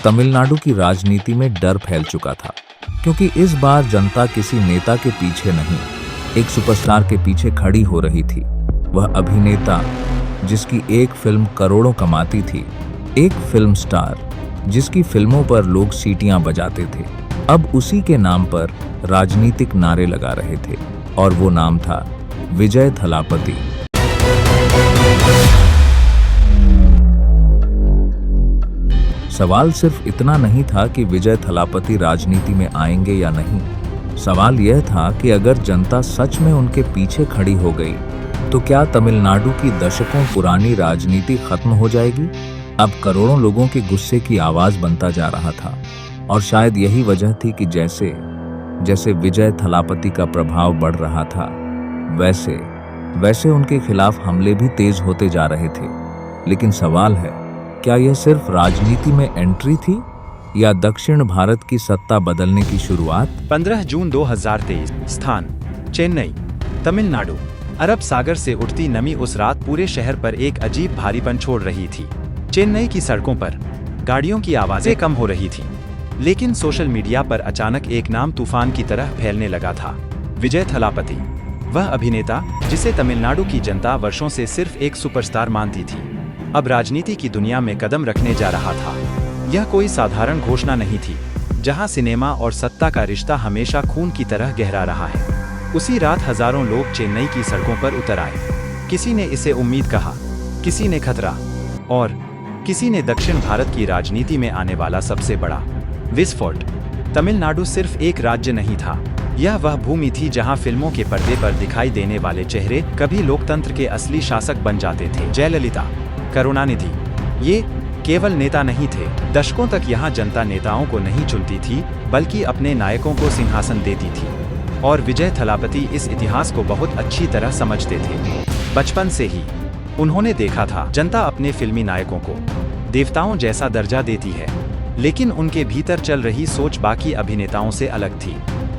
तमिलनाडु की राजनीति में डर फैल चुका था, क्योंकि इस बार जनता किसी नेता के पीछे नहीं, एक सुपरस्टार के पीछे खड़ी हो रही थी। वह अभिनेता जिसकी एक फिल्म करोड़ों कमाती थी, एक फिल्म स्टार जिसकी फिल्मों पर लोग सीटियां बजाते थे, अब उसी के नाम पर राजनीतिक नारे लगा रहे थे, और वो नाम था विजय थलापति। सवाल सिर्फ इतना नहीं था कि विजय थलापति राजनीति में आएंगे या नहीं। सवाल यह था कि अगर जनता सच में उनके पीछे खड़ी हो गई तो क्या तमिलनाडु की दशकों पुरानी राजनीति खत्म हो जाएगी। अब करोड़ों लोगों के गुस्से की आवाज बनता जा रहा था, और शायद यही वजह थी कि जैसे जैसे विजय थलापति का प्रभाव बढ़ रहा था, वैसे वैसे उनके खिलाफ हमले भी तेज होते जा रहे थे। लेकिन सवाल है, क्या यह सिर्फ राजनीति में एंट्री थी या दक्षिण भारत की सत्ता बदलने की शुरुआत। 15 जून 2023, स्थान चेन्नई, तमिलनाडु। अरब सागर से उठती नमी उस रात पूरे शहर पर एक अजीब भारीपन छोड़ रही थी। चेन्नई की सड़कों पर गाड़ियों की आवाजें कम हो रही थीं, लेकिन सोशल मीडिया पर अचानक एक नाम तूफान की तरह फैलने लगा था, विजय थलापति। वह अभिनेता जिसे तमिलनाडु की जनता वर्षों से सिर्फ एक सुपरस्टार मानती थी, अब राजनीति की दुनिया में कदम रखने जा रहा था। यह कोई साधारण घोषणा नहीं थी, जहां सिनेमा और सत्ता का रिश्ता हमेशा खून की तरह गहरा रहा है। उसी रात हजारों लोग चेन्नई की सड़कों पर उतर आए। किसी ने इसे उम्मीद कहा, किसी ने खतरा, और किसी ने दक्षिण भारत की राजनीति में आने वाला सबसे बड़ा विस्फोट। तमिलनाडु सिर्फ एक राज्य नहीं था, यह वह भूमि थी जहां फिल्मों के पर्दे पर दिखाई देने वाले चेहरे कभी लोकतंत्र के असली शासक बन जाते थे। जयललिता, करुणानिधि, ये केवल नेता नहीं थे। दशकों तक यहाँ जनता नेताओं को नहीं चुनती थी, बल्कि अपने नायकों को सिंहासन देती थी। और विजय थलापति इस इतिहास को बहुत अच्छी तरह समझते थे। बचपन से ही उन्होंने देखा था, जनता अपने फिल्मी नायकों को देवताओं जैसा दर्जा देती है, लेकिन उनके भीतर चल रही सोच बाकी अभिनेताओं से अलग थी।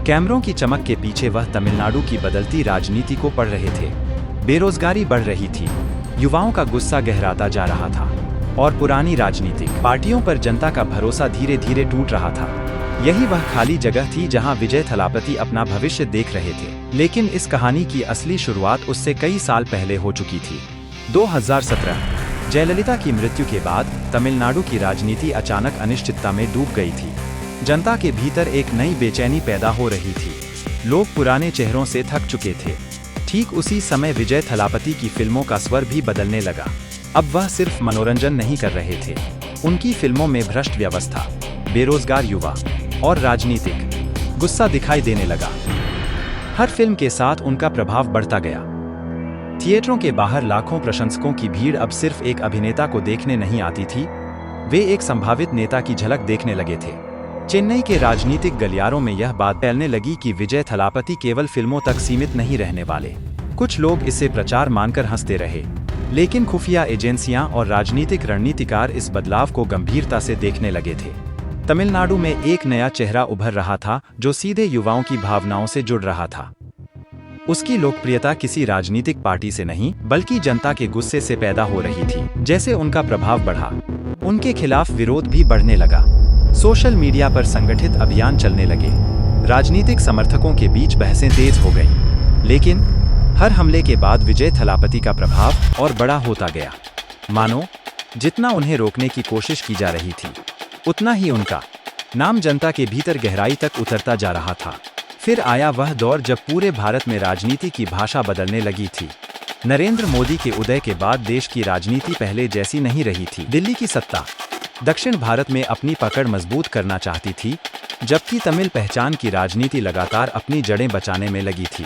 कैमरों की चमक के पीछे वह तमिलनाडु की बदलती राजनीति को पढ़ रहे थे। बेरोजगारी बढ़ रही थी, युवाओं का गुस्सा गहराता जा रहा था, और पुरानी राजनीतिक पार्टियों पर जनता का भरोसा धीरे धीरे टूट रहा था। यही वह खाली जगह थी जहां विजय थलापति अपना भविष्य देख रहे थे। लेकिन इस कहानी की असली शुरुआत उससे कई साल पहले हो चुकी थी। 2017, जयललिता की मृत्यु के बाद तमिलनाडु की राजनीति अचानक अनिश्चितता में डूब गई थी। जनता के भीतर एक नई बेचैनी पैदा हो रही थी। लोग पुराने चेहरों से थक चुके थे। ठीक उसी समय विजय थलापति की फिल्मों का स्वर भी बदलने लगा। अब वह सिर्फ मनोरंजन नहीं कर रहे थे, उनकी फिल्मों में भ्रष्ट व्यवस्था, बेरोजगार युवा और राजनीतिक गुस्सा दिखाई देने लगा। हर फिल्म के साथ उनका प्रभाव बढ़ता गया। थिएटरों के बाहर लाखों प्रशंसकों की भीड़ अब सिर्फ एक अभिनेता को देखने नहीं आती थी, वे एक संभावित नेता की झलक देखने लगे थे। चेन्नई के राजनीतिक गलियारों में यह बात फैलने लगी कि विजय थलापति केवल फिल्मों तक सीमित नहीं रहने वाले। कुछ लोग इसे प्रचार मानकर हंसते रहे, लेकिन खुफिया एजेंसियां और राजनीतिक रणनीतिकार इस बदलाव को गंभीरता से देखने लगे थे। तमिलनाडु में एक नया चेहरा उभर रहा था, जो सीधे युवाओं की भावनाओं से जुड़ रहा था। उसकी लोकप्रियता किसी राजनीतिक पार्टी से नहीं, बल्कि जनता के गुस्से से पैदा हो रही थी। जैसे उनका प्रभाव बढ़ा, उनके खिलाफ विरोध भी बढ़ने लगा। सोशल मीडिया पर संगठित अभियान चलने लगे, राजनीतिक समर्थकों के बीच बहसें तेज हो गईं। लेकिन हर हमले के बाद विजय थलापति का प्रभाव और बड़ा होता गया। मानो जितना उन्हें रोकने की कोशिश की जा रही थी, उतना ही उनका नाम जनता के भीतर गहराई तक उतरता जा रहा था। फिर आया वह दौर जब पूरे भारत में राजनीति की भाषा बदलने लगी थी। नरेंद्र मोदी के उदय के बाद देश की राजनीति पहले जैसी नहीं रही थी। दिल्ली की सत्ता दक्षिण भारत में अपनी पकड़ मजबूत करना चाहती थी, जबकि तमिल पहचान की राजनीति लगातार अपनी जड़ें बचाने में लगी थी।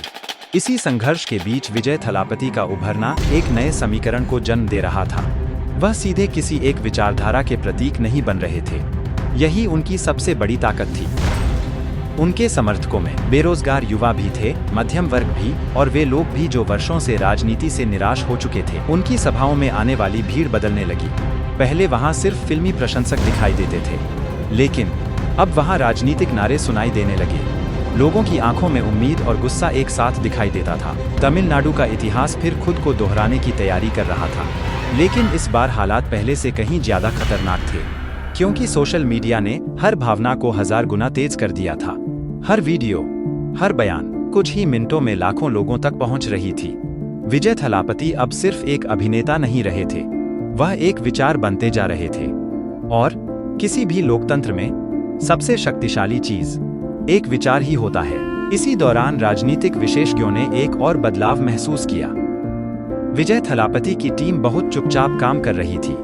इसी संघर्ष के बीच विजय थलापति का उभरना एक नए समीकरण को जन्म दे रहा था। वह सीधे किसी एक विचारधारा के प्रतीक नहीं बन रहे थे, यही उनकी सबसे बड़ी ताकत थी। उनके समर्थकों में बेरोजगार युवा भी थे, मध्यम वर्ग भी, और वे लोग भी जो वर्षों से राजनीति से निराश हो चुके थे। उनकी सभाओं में आने वाली भीड़ बदलने लगी। पहले वहां सिर्फ फिल्मी प्रशंसक दिखाई देते थे, लेकिन अब वहां राजनीतिक नारे सुनाई देने लगे। लोगों की आंखों में उम्मीद और गुस्सा एक साथ दिखाई देता था। तमिलनाडु का इतिहास फिर खुद को दोहराने की तैयारी कर रहा था, लेकिन इस बार हालात पहले से कहीं ज्यादा खतरनाक थे, क्योंकि सोशल मीडिया ने हर भावना को 1000 गुना तेज कर दिया था। हर वीडियो, हर बयान कुछ ही मिनटों में लाखों लोगों तक पहुंच रही थी। विजय थलापति अब सिर्फ एक अभिनेता नहीं रहे थे, वह एक विचार बनते जा रहे थे। और किसी भी लोकतंत्र में सबसे शक्तिशाली चीज एक विचार ही होता है। इसी दौरान राजनीतिक विशेषज्ञों ने एक और बदलाव महसूस किया। विजय थलापति की टीम बहुत चुपचाप काम कर रही थी।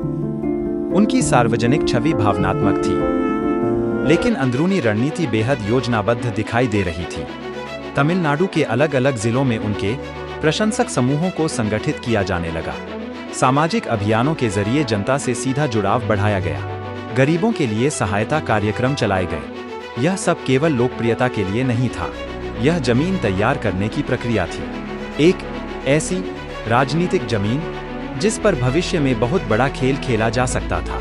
उनकी सार्वजनिक छवि भावनात्मक थी, लेकिन अंदरूनी रणनीति बेहद योजनाबद्ध दिखाई दे रही थी। तमिलनाडु के अलग अलग जिलों में उनके प्रशंसक समूहों को संगठित किया जाने लगा। सामाजिक अभियानों के जरिए जनता से सीधा जुड़ाव बढ़ाया गया। गरीबों के लिए सहायता कार्यक्रम चलाए गए। यह सब केवल लोकप्रियता के लिए नहीं था, यह जमीन तैयार करने की प्रक्रिया थी। एक ऐसी राजनीतिक जमीन जिस पर भविष्य में बहुत बड़ा खेल खेला जा सकता था।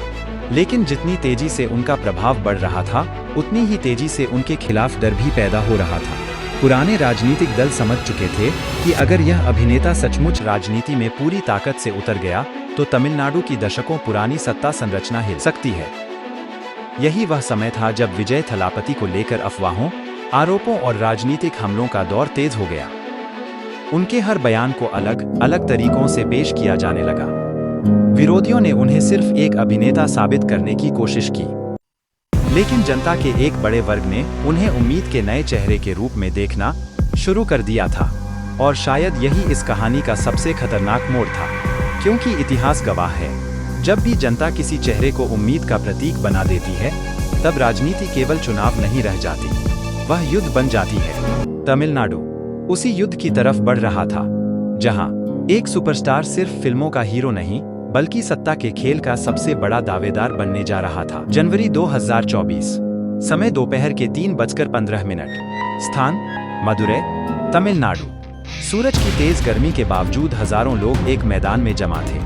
लेकिन जितनी तेजी से उनका प्रभाव बढ़ रहा था, उतनी ही तेजी से उनके खिलाफ डर भी पैदा हो रहा था। पुराने राजनीतिक दल समझ चुके थे कि अगर यह अभिनेता सचमुच राजनीति में पूरी ताकत से उतर गया तो तमिलनाडु की दशकों पुरानी सत्ता संरचना हिल सकती है। यही वह समय था जब विजय थलापति को लेकर अफवाहों, आरोपों और राजनीतिक हमलों का दौर तेज हो गया। उनके हर बयान को अलग अलग तरीकों से पेश किया जाने लगा। विरोधियों ने उन्हें सिर्फ एक अभिनेता साबित करने की कोशिश की, लेकिन जनता के एक बड़े वर्ग ने उन्हें उम्मीद के नए चेहरे के रूप में देखना शुरू कर दिया था। और शायद यही इस कहानी का सबसे खतरनाक मोड़ था, क्योंकि इतिहास गवाह है, जब भी जनता किसी चेहरे को उम्मीद का प्रतीक बना देती है, तब राजनीति केवल चुनाव नहीं रह जाती, वह युद्ध बन जाती है। तमिलनाडु उसी युद्ध की तरफ बढ़ रहा था, जहां एक सुपरस्टार सिर्फ फिल्मों का हीरो नहीं बल्कि सत्ता के खेल का सबसे बड़ा दावेदार बनने जा रहा था। जनवरी 2024, समय दोपहर के 3:15। स्थान मदुरै, तमिलनाडु। सूरज की तेज गर्मी के बावजूद हजारों लोग एक मैदान में जमा थे।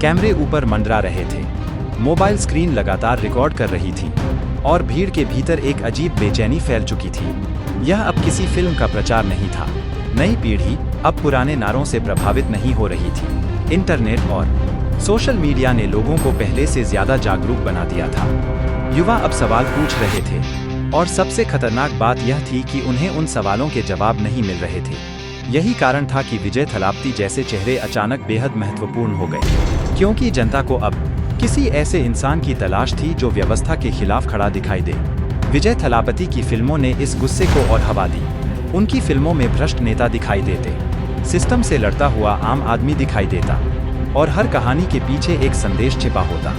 कैमरे ऊपर मंडरा रहे थे, मोबाइल स्क्रीन लगातार रिकॉर्ड कर रही थी, और भीड़ के भीतर एक अजीब बेचैनी फैल चुकी थी। यह अब किसी फिल्म का प्रचार नहीं था। नई पीढ़ी अब पुराने नारों से प्रभावित नहीं हो रही थी। इंटरनेट और सोशल मीडिया ने लोगों को पहले से ज्यादा जागरूक बना दिया था। युवा अब सवाल पूछ रहे थे, और सबसे खतरनाक बात यह थी कि उन्हें उन सवालों के जवाब नहीं मिल रहे थे। यही कारण था कि विजय थलापति जैसे चेहरे अचानक बेहद महत्वपूर्ण हो गए, क्योंकि जनता को अब किसी ऐसे इंसान की तलाश थी जो व्यवस्था के खिलाफ खड़ा दिखाई दे। विजय थलापति की फिल्मों ने इस गुस्से को और हवा दी। उनकी फिल्मों में भ्रष्ट नेता दिखाई देते, सिस्टम से लड़ता हुआ आम आदमी दिखाई देता, और हर कहानी के पीछे एक संदेश छिपा होता।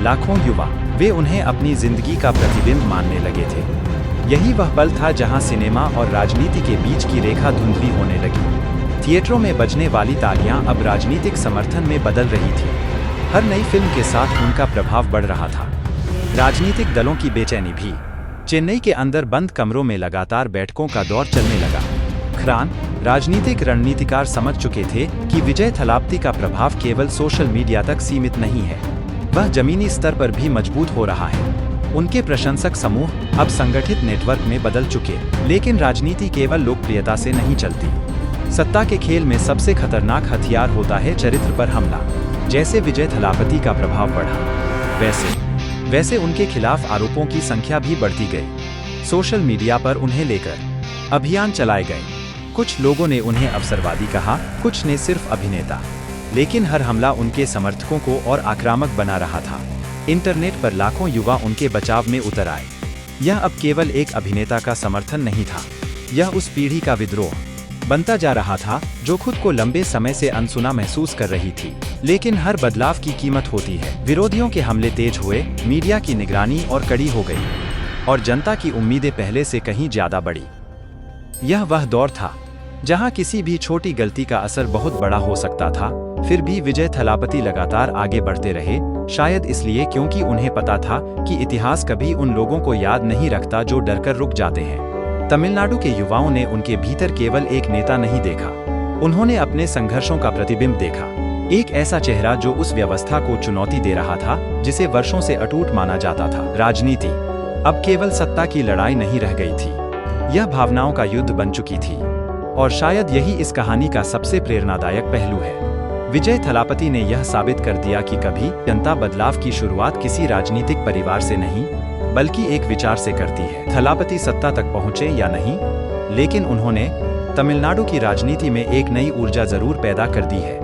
लाखों युवा वे उन्हें अपनी जिंदगी का प्रतिबिंब मानने लगे थे। यही वह पल था जहां सिनेमा और राजनीति के बीच की रेखा धुंधली होने लगी। थिएटरों में बजने वाली तालियां अब राजनीतिक समर्थन में बदल रही थी। हर नई फिल्म के साथ उनका प्रभाव बढ़ रहा था। राजनीतिक दलों की बेचैनी भी। चेन्नई के अंदर बंद कमरों में लगातार बैठकों का दौर चलने लगा। खान राजनीतिक रणनीतिकार समझ चुके थे कि विजय थलापति का प्रभाव केवल सोशल मीडिया तक सीमित नहीं है, वह जमीनी स्तर पर भी मजबूत हो रहा है। उनके प्रशंसक समूह अब संगठित नेटवर्क में बदल चुके। लेकिन राजनीति केवल लोकप्रियता से नहीं चलती। सत्ता के खेल में सबसे खतरनाक हथियार होता है चरित्र पर हमला। जैसे विजय थलापति का प्रभाव बढ़ा, वैसे उनके खिलाफ आरोपों की संख्या भी बढ़ती गई। सोशल मीडिया पर उन्हें लेकर अभियान चलाए गए। कुछ लोगों ने उन्हें अवसरवादी कहा, कुछ ने सिर्फ अभिनेता। लेकिन हर हमला उनके समर्थकों को और आक्रामक बना रहा था। इंटरनेट पर लाखों युवा उनके बचाव में उतर आए। यह अब केवल एक अभिनेता का समर्थन नहीं था, यह उस पीढ़ी का विद्रोह बनता जा रहा था जो खुद को लंबे समय से अनसुना महसूस कर रही थी। लेकिन हर बदलाव की कीमत होती है। विरोधियों के हमले तेज हुए, मीडिया की निगरानी और कड़ी हो गई, और जनता की उम्मीदें पहले से कहीं ज्यादा बढ़ी। यह वह दौर था जहां किसी भी छोटी गलती का असर बहुत बड़ा हो सकता था। फिर भी विजय थलापति लगातार आगे बढ़ते रहे, शायद इसलिए क्योंकि उन्हें पता था कि इतिहास कभी उन लोगों को याद नहीं रखता जो डरकर रुक जाते हैं। तमिलनाडु के युवाओं ने उनके भीतर केवल एक नेता नहीं देखा, उन्होंने अपने संघर्षों का प्रतिबिंब देखा। एक ऐसा चेहरा जो उस व्यवस्था को चुनौती दे रहा था जिसे वर्षों से अटूट माना जाता था। राजनीति अब केवल सत्ता की लड़ाई नहीं रह गई थी, यह भावनाओं का युद्ध बन चुकी थी। और शायद यही इस कहानी का सबसे प्रेरणादायक पहलू है। विजय थलापति ने यह साबित कर दिया कि कभी जनता बदलाव की शुरुआत किसी राजनीतिक परिवार से नहीं बल्कि एक विचार से करती है। थलापति सत्ता तक पहुंचे या नहीं, लेकिन उन्होंने तमिलनाडु की राजनीति में एक नई ऊर्जा जरूर पैदा कर दी है।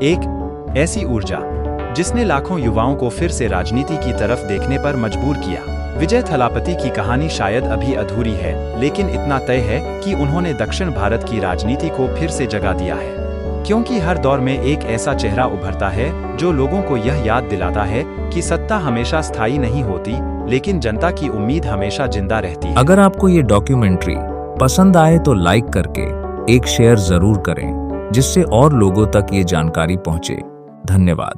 एक ऐसी ऊर्जा जिसने लाखों युवाओं को फिर से राजनीति की तरफ देखने पर मजबूर किया। विजय थलापति की कहानी शायद अभी अधूरी है, लेकिन इतना तय है कि उन्होंने दक्षिण भारत की राजनीति को फिर से जगा दिया है। क्योंकि हर दौर में एक ऐसा चेहरा उभरता है जो लोगों को यह याद दिलाता है कि सत्ता हमेशा स्थायी नहीं होती, लेकिन जनता की उम्मीद हमेशा जिंदा रहती है। अगर आपको ये डॉक्यूमेंट्री पसंद आए तो लाइक करके एक शेयर जरूर करें, जिससे और लोगों तक ये जानकारी पहुंचे। धन्यवाद।